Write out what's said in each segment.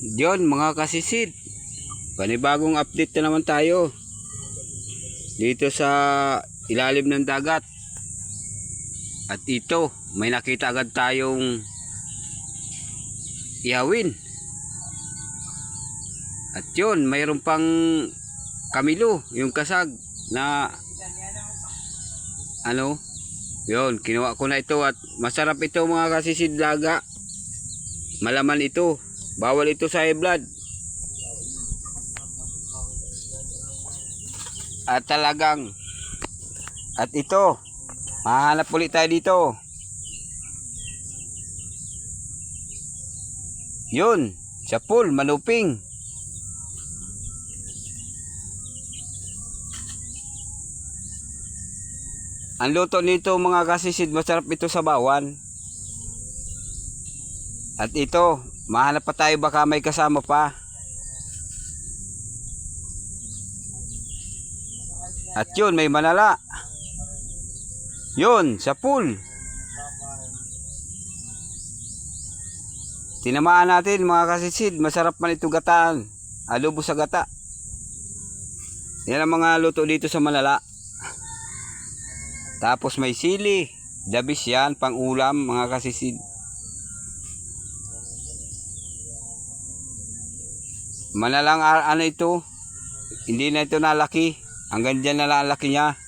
Yun mga kasisid, panibagong update na naman tayo dito sa ilalim ng dagat. At ito, may nakita agad tayong ihawin. At yun, mayroon pang kamilo, yung kasag na yun, kinuha ko na ito. At masarap ito mga kasisid, laga. Malaman ito, bawal ito sa high blood. At ito, mahanap ulit tayo dito. Yun, sa pool, manuping. Ang luto nito mga kasisid, masarap ito sa bawan. At ito, mahanap pa tayo, baka may kasama pa. At yun, may manala. Yun, sa pool. Tinamaan natin mga kasisid, masarap man ito gataan. Adobo sa gata. Yan ang mga luto dito sa manala. Tapos may sili, dabis yan, pang ulam mga kasisid. Manalang ito, hindi na ito nalaki. Hanggang dyan na lang laki niya.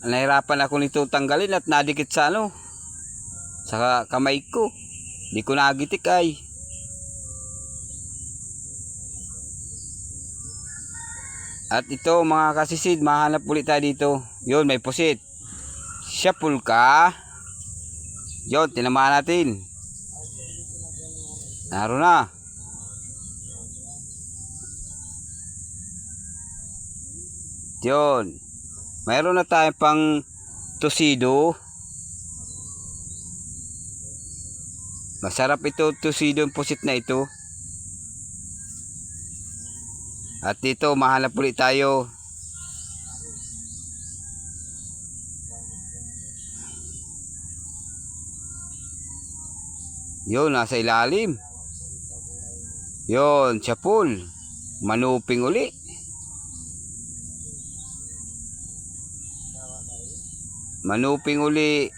Nahirapan ako nito tanggalin at nadikit sa sa kamay ko. Di ko nagitik ay. At ito mga kasisid, mahanap ulit tayo dito. Yun, may pusit. Siyapul ka. Yun, tinamaan natin. Naroon na. Yun. Mayroon na tayo pang tusido. Masarap ito, tusido yung pusit na ito. At dito, mahanap ulit tayo. Yun, nasa ilalim. Yun, sa pool. Manuping uli. Manuping uli.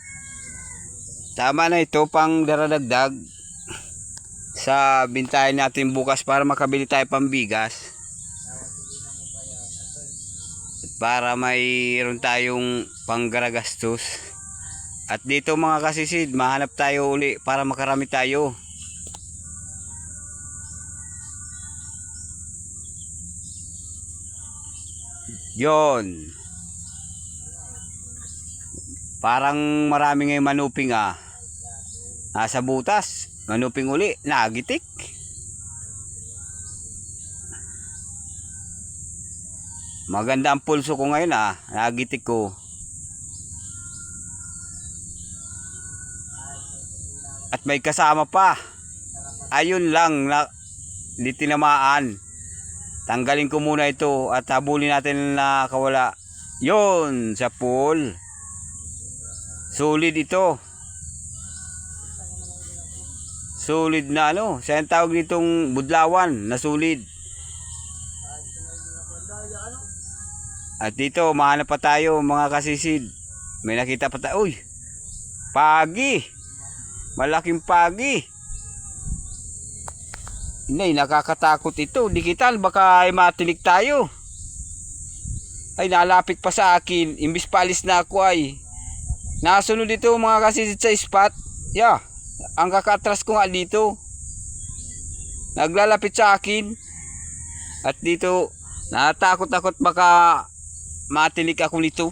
Tama na ito, pang daradagdag sa bintayan natin bukas para makabili tayo pambigas. Para mayroon tayong panggaragastos. At dito mga kasisid, mahanap tayo uli para makarami tayo. Yon. Parang marami ngayong manuping nasa butas. Manuping uli, nagitik. Maganda ang pulso ko ngayon nagitik ko. At may kasama pa. Ayun lang na di tinamaan. Tanggalin ko muna ito at habulin natin na kawala. Yun, sa pool. Solid ito. Solid na siya ang tawag nitong budlawan na solid. At dito, mahanap pa tayo mga kasisid. May nakita pa tayo. Uy, pagi. Malaking pagi. Hindi, nakakatakot ito. Digital, baka ay matinik tayo. Ay, nalapit pa sa akin. Imbis palis na ako ay. Nasunod dito mga kasisid sa spot. Yeah, ang kakatras ko nga dito. Naglalapit sa akin. At dito, natakot-takot baka matinik ako nito.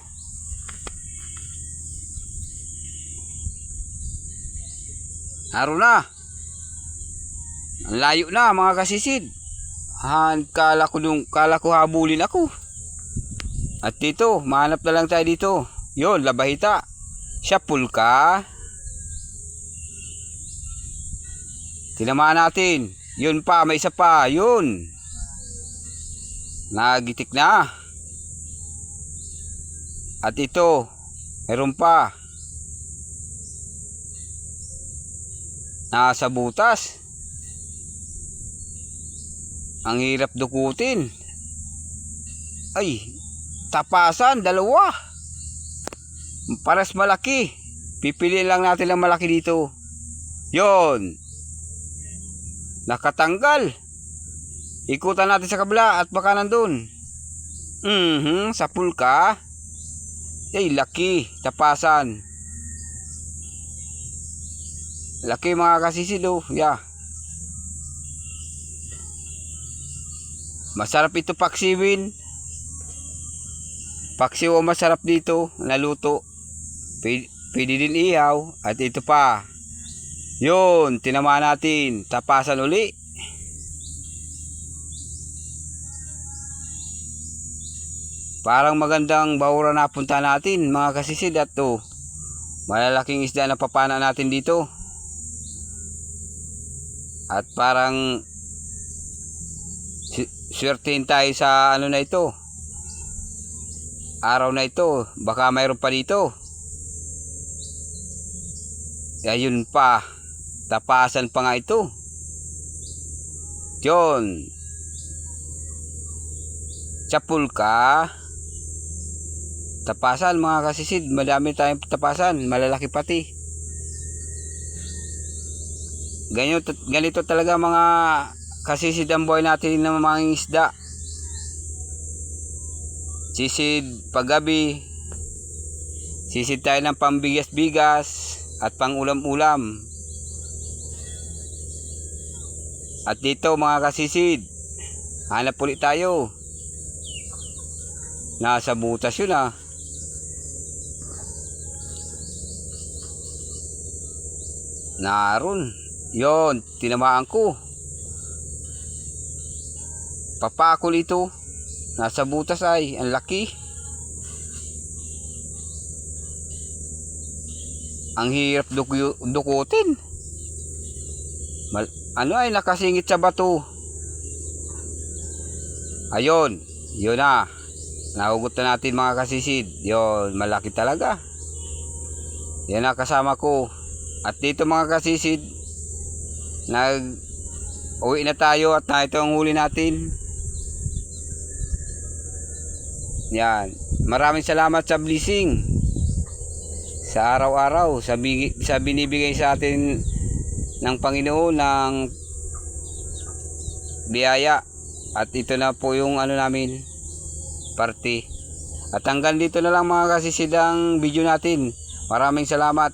Naroon na. Ang layo na mga kasisid. Kala ko habulin ako. At dito, mahanap na lang tayo dito. Yun, labahita. Siyapul ka. Tinamaan natin. Yun pa, may isa pa. Yun. Nagitik na. At ito, meron pa. Nasa butas. Ang hirap dukutin. Ay, tapasan, dalawa. Paras malaki. Pipili lang natin ang malaki dito. Yon. Nakatanggal. Ikutan natin sa kabila at baka nandun. Sa pulka. Ay, laki. Tapasan. Laki mga kasisid, oh. Yeah. Masarap ito paksiwin. Paksiw o masarap dito. Naluto. Pwede din ihaw. At ito pa. Yun. Tinamaan natin. Tapasan uli. Parang magandang bahura na punta natin mga kasisid. At to, malalaking isda na papana natin dito. At parang swertein tayo sa ano na ito. Araw na ito. Baka mayroon pa dito. Ayun pa. Tapasan pa nga ito. Yun. Chapul ka. Tapasan mga kasisid. Madami tayong tapasan. Malalaki pati. Ganito talaga mga kasisid ang buhay natin ng mga isda. Sisid paggabi. Sisid tayo ng pambigas-bigas at pang ulam-ulam. At dito mga kasisid, hanap ulit tayo. Nasa butas yun ah. Naroon. Yon, tinamaan ko. Papakol ito. Nasa butas ay, ang laki. Ang hirap dukutin. Ano ay nakasingit sa bato. Ayun, yun na. Nahugot na natin mga kasisid. Yon, malaki talaga. Yan na kasama ko. At dito mga kasisid, uwi na tayo at na ito ang huli natin. Yan. Maraming salamat sa blessing. Sa araw-araw. Sa binibigay sa atin ng Panginoon ng biyaya. At ito na po yung ano namin. Party. At hanggang dito na lang mga kasisid ang video natin. Maraming salamat.